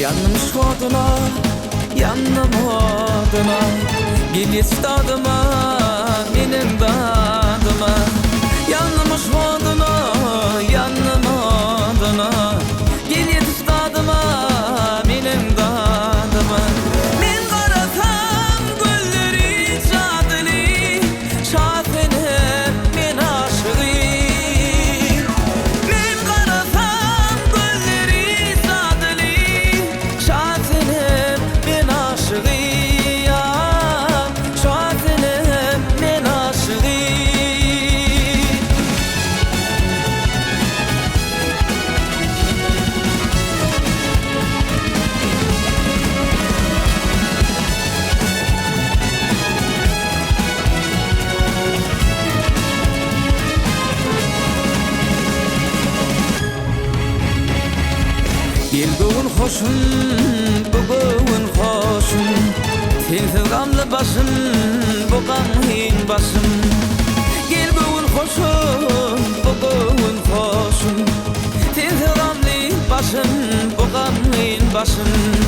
Yanım şoduna, yanım oduna, gel istadıma, benim dadıma. Yanım şoduna, yanım oduna, gel istadıma, benim dadıma. Men qarasam gülleri çadili, şafenim men aşığı. Men qarasam gülleri çadili, şafenim men aşığı. Şafenim men aşığı. Gelgün hoşun, bugün hoşun, sensiz gamlı başım, bu gamhin başım. Gelgün hoşun, bugün hoşun, sensiz gamlı başım, bu gamhin başım.